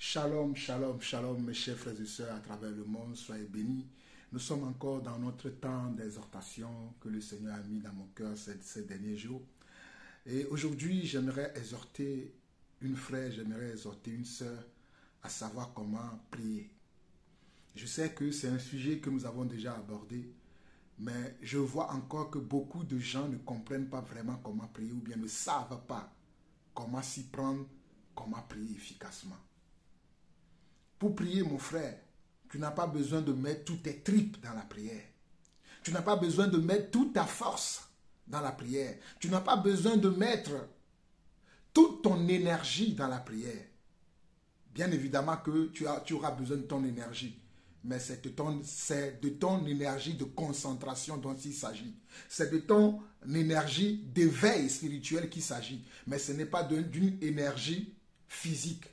Shalom, shalom, shalom, mes chers frères et sœurs à travers le monde, soyez bénis. Nous sommes encore dans notre temps d'exhortation que le Seigneur a mis dans mon cœur ces derniers jours. Et aujourd'hui, j'aimerais exhorter une frère, j'aimerais exhorter une sœur à savoir comment prier. Je sais que c'est un sujet que nous avons déjà abordé, mais je vois encore que beaucoup de gens ne comprennent pas vraiment comment prier ou bien ne savent pas comment s'y prendre, comment prier efficacement. Pour prier, mon frère, tu n'as pas besoin de mettre toutes tes tripes dans la prière. Tu n'as pas besoin de mettre toute ta force dans la prière. Tu n'as pas besoin de mettre toute ton énergie dans la prière. Bien évidemment que tu auras besoin de ton énergie. Mais c'est de ton énergie de concentration dont il s'agit. C'est de ton énergie d'éveil spirituel qu'il s'agit. Mais ce n'est pas d'une énergie physique.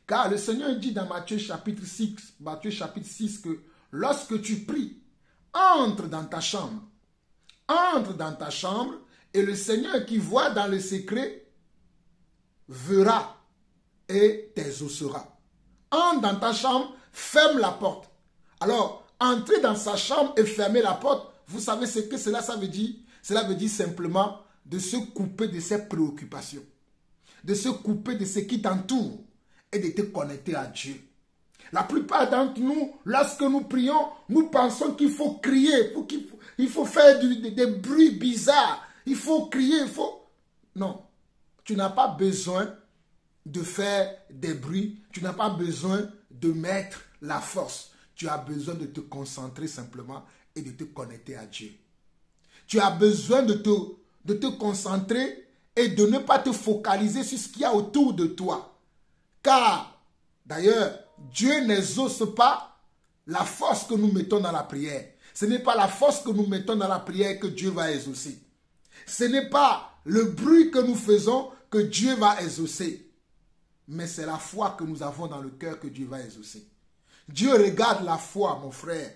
Car le Seigneur dit dans Matthieu chapitre 6 que lorsque tu pries, entre dans ta chambre. Entre dans ta chambre et le Seigneur qui voit dans le secret verra et t'exaucera. Entre dans ta chambre, ferme la porte. Alors, entrer dans sa chambre et fermer la porte, vous savez ce que ça veut dire? Cela veut dire simplement de se couper de ses préoccupations, de se couper de ce qui t'entoure et de te connecter à Dieu. La plupart d'entre nous, lorsque nous prions, nous pensons qu'il faut crier, il faut faire des bruits bizarres, il faut crier, Non, tu n'as pas besoin de faire des bruits, tu n'as pas besoin de mettre la force. Tu as besoin de te concentrer simplement et de te connecter à Dieu. Tu as besoin de te concentrer et de ne pas te focaliser sur ce qu'il y a autour de toi. Car, d'ailleurs, Dieu n'exauce pas la force que nous mettons dans la prière. Ce n'est pas la force que nous mettons dans la prière que Dieu va exaucer. Ce n'est pas le bruit que nous faisons que Dieu va exaucer. Mais c'est la foi que nous avons dans le cœur que Dieu va exaucer. Dieu regarde la foi, mon frère.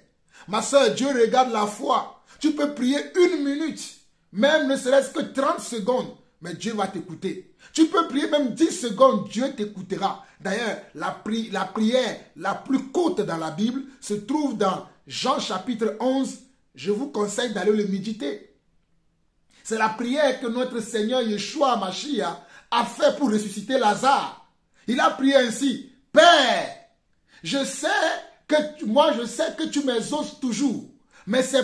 Ma soeur, Dieu regarde la foi. Tu peux prier 1 minute, même ne serait-ce que 30 secondes, mais Dieu va t'écouter. Tu peux prier même 10 secondes, Dieu t'écoutera. D'ailleurs, la prière la plus courte dans la Bible se trouve dans Jean chapitre 11. Je vous conseille d'aller le méditer. C'est la prière que notre Seigneur Yeshua Mashiach a fait pour ressusciter Lazare. Il a prié ainsi: Père, je sais que tu m'exauces toujours, mais c'est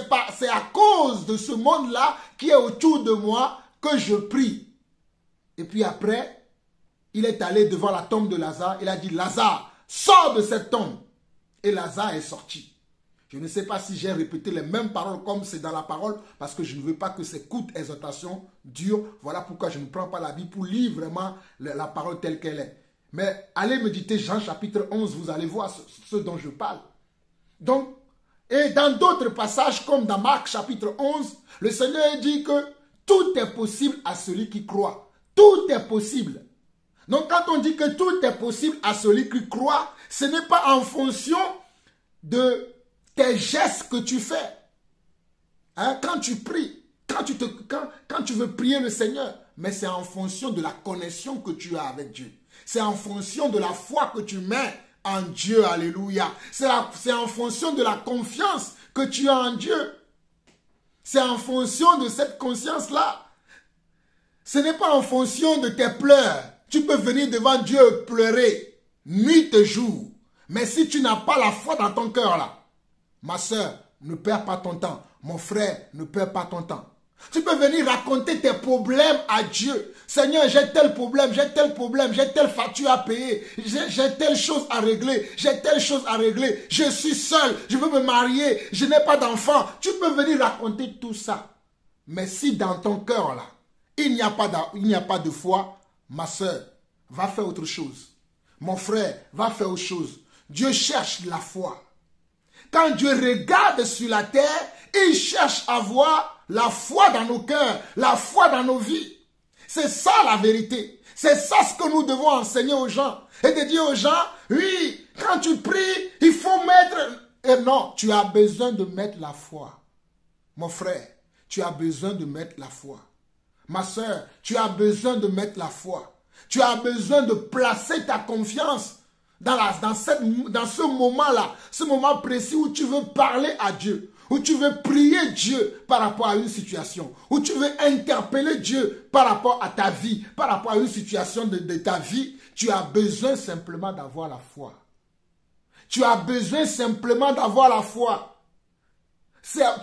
à cause de ce monde-là qui est autour de moi que je prie. Et puis après, il est allé devant la tombe de Lazare. Il a dit: Lazare, sors de cette tombe. Et Lazare est sorti. Je ne sais pas si j'ai répété les mêmes paroles comme c'est dans la parole, parce que je ne veux pas que ces courtes exhortations durent. Voilà pourquoi je ne prends pas la Bible pour lire vraiment la parole telle qu'elle est. Mais allez méditer Jean chapitre 11, vous allez voir ce dont je parle. Donc, et dans d'autres passages, comme dans Marc chapitre 11, le Seigneur dit que tout est possible à celui qui croit. Tout est possible. Donc quand on dit que tout est possible à celui qui croit, ce n'est pas en fonction de tes gestes que tu fais. Quand tu pries, quand tu veux prier le Seigneur, mais c'est en fonction de la connexion que tu as avec Dieu. C'est en fonction de la foi que tu mets en Dieu. Alléluia. C'est en fonction de la confiance que tu as en Dieu. C'est en fonction de cette conscience-là. Ce n'est pas en fonction de tes pleurs. Tu peux venir devant Dieu pleurer nuit et jour. Mais si tu n'as pas la foi dans ton cœur là, ma soeur, ne perds pas ton temps. Mon frère, ne perds pas ton temps. Tu peux venir raconter tes problèmes à Dieu. Seigneur, j'ai tel problème, j'ai telle facture à payer, j'ai telle chose à régler, je suis seul, je veux me marier, je n'ai pas d'enfant. Tu peux venir raconter tout ça. Mais si dans ton cœur là, il n'y a pas de foi, ma soeur, va faire autre chose. Mon frère, va faire autre chose. Dieu cherche la foi. Quand Dieu regarde sur la terre, il cherche à voir la foi dans nos cœurs, la foi dans nos vies. C'est ça la vérité. C'est ça ce que nous devons enseigner aux gens. Et de dire aux gens, oui, quand tu pries, il faut mettre... Et non, tu as besoin de mettre la foi. Mon frère, tu as besoin de mettre la foi. Ma soeur, tu as besoin de mettre la foi. Tu as besoin de placer ta confiance dans ce moment-là, ce moment précis où tu veux parler à Dieu, où tu veux prier Dieu par rapport à une situation, où tu veux interpeller Dieu par rapport à ta vie, par rapport à une situation de ta vie. Tu as besoin simplement d'avoir la foi. Tu as besoin simplement d'avoir la foi.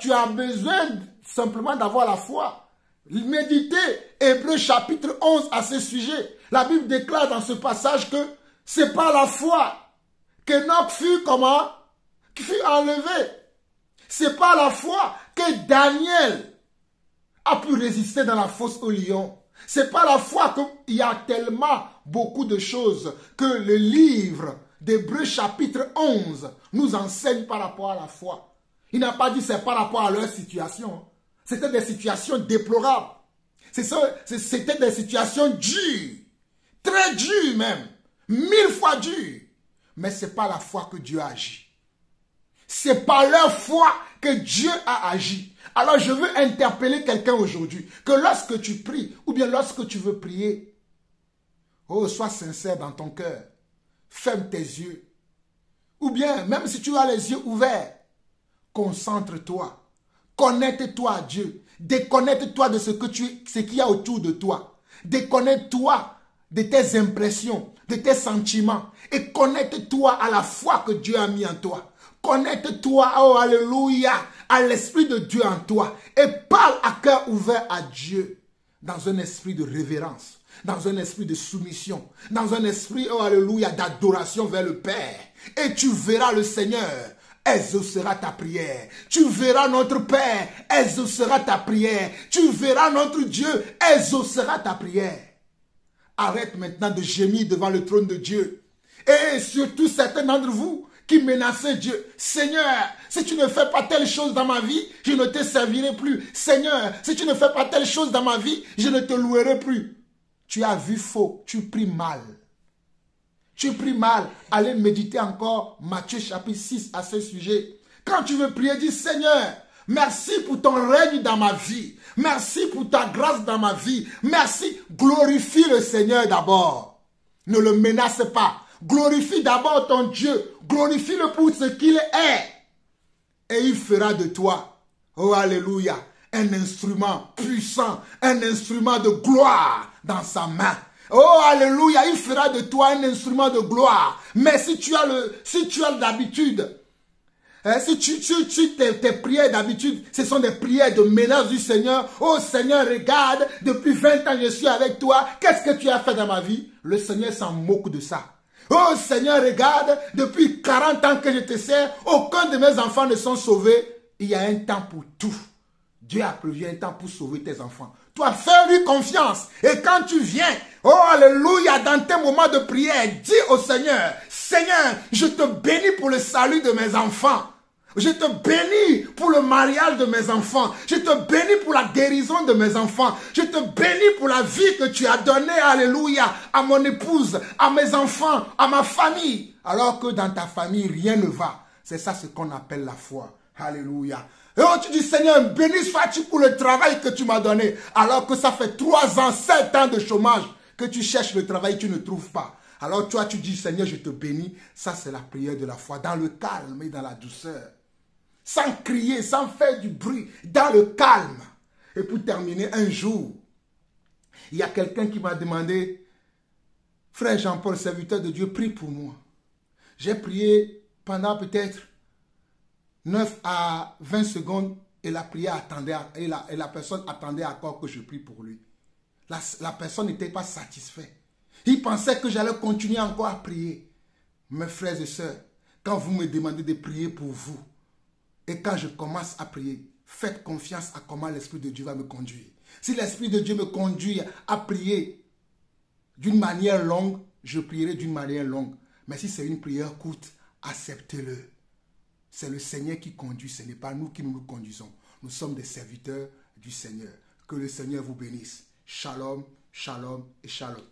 Tu as besoin simplement d'avoir la foi. Méditez Hébreux chapitre 11 à ce sujet. La Bible déclare dans ce passage que c'est par la foi qu'Enoch fut comment? Qui fut enlevé. C'est par la foi que Daniel a pu résister dans la fosse au lion. C'est par la foi qu'il y a tellement beaucoup de choses que le livre d'Hébreux chapitre 11 nous enseigne par rapport à la foi. Il n'a pas dit c'est par rapport à leur situation. C'était des situations déplorables. C'était des situations dures. Très dures même. 1000 fois dures. Mais ce n'est pas la foi que Dieu a agi. C'est par leur foi que Dieu a agi. Alors je veux interpeller quelqu'un aujourd'hui. Que lorsque tu pries, ou bien lorsque tu veux prier, oh, sois sincère dans ton cœur. Ferme tes yeux. Ou bien, même si tu as les yeux ouverts, concentre-toi. Connecte-toi à Dieu. Déconnecte-toi de ce qu'il y a autour de toi. Déconnecte-toi de tes impressions, de tes sentiments. Et connecte-toi à la foi que Dieu a mis en toi. Connecte-toi, oh alléluia, à l'Esprit de Dieu en toi. Et parle à cœur ouvert à Dieu. Dans un esprit de révérence. Dans un esprit de soumission. Dans un esprit, oh alléluia, d'adoration vers le Père. Et tu verras le Seigneur exaucera ta prière. Tu verras notre Père exaucera ta prière. Tu verras notre Dieu exaucera ta prière. Arrête maintenant de gémir devant le trône de Dieu. Et surtout certains d'entre vous qui menaçaient Dieu. Seigneur, si tu ne fais pas telle chose dans ma vie, je ne te servirai plus. Seigneur, si tu ne fais pas telle chose dans ma vie, je ne te louerai plus. Tu as vu faux, tu pries mal. Tu pries mal. Allez méditer encore Matthieu chapitre 6 à ce sujet. Quand tu veux prier, dis Seigneur, merci pour ton règne dans ma vie. Merci pour ta grâce dans ma vie. Merci. Glorifie le Seigneur d'abord. Ne le menace pas. Glorifie d'abord ton Dieu. Glorifie-le pour ce qu'il est. Et il fera de toi, oh alléluia, un instrument puissant, un instrument de gloire dans sa main. Oh alléluia, il fera de toi un instrument de gloire. Mais si tu as d'habitude, tes prières d'habitude, ce sont des prières de menace du Seigneur. Oh Seigneur, regarde, depuis 20 ans je suis avec toi. Qu'est-ce que tu as fait dans ma vie? Le Seigneur s'en moque de ça. Oh Seigneur, regarde, depuis 40 ans que je te sers, aucun de mes enfants ne sont sauvés. Il y a un temps pour tout. Dieu a prévu un temps pour sauver tes enfants. Toi, fais-lui confiance. Et quand tu viens, oh alléluia, dans tes moments de prière, dis au Seigneur, Seigneur, je te bénis pour le salut de mes enfants. Je te bénis pour le mariage de mes enfants. Je te bénis pour la guérison de mes enfants. Je te bénis pour la vie que tu as donnée, alléluia, à mon épouse, à mes enfants, à ma famille. Alors que dans ta famille, rien ne va. C'est ça ce qu'on appelle la foi. Alléluia. Et oh, tu dis, Seigneur, béni sois-tu pour le travail que tu m'as donné. Alors que ça fait 3 ans, 7 ans de chômage que tu cherches le travail, tu ne trouves pas. Alors toi, tu dis, Seigneur, je te bénis. Ça, c'est la prière de la foi, dans le calme et dans la douceur. Sans crier, sans faire du bruit, dans le calme. Et pour terminer, un jour, il y a quelqu'un qui m'a demandé, frère Jean-Paul, serviteur de Dieu, prie pour moi. J'ai prié pendant peut-être 9 à 20 secondes et la prière attendait, et la personne attendait encore que je prie pour lui. La personne n'était pas satisfaite. Il pensait que j'allais continuer encore à prier. Mes frères et sœurs, quand vous me demandez de prier pour vous, et quand je commence à prier, faites confiance à comment l'Esprit de Dieu va me conduire. Si l'Esprit de Dieu me conduit à prier d'une manière longue, je prierai d'une manière longue. Mais si c'est une prière courte, acceptez-le. C'est le Seigneur qui conduit, ce n'est pas nous qui nous conduisons. Nous sommes des serviteurs du Seigneur. Que le Seigneur vous bénisse. Shalom, shalom et shalom.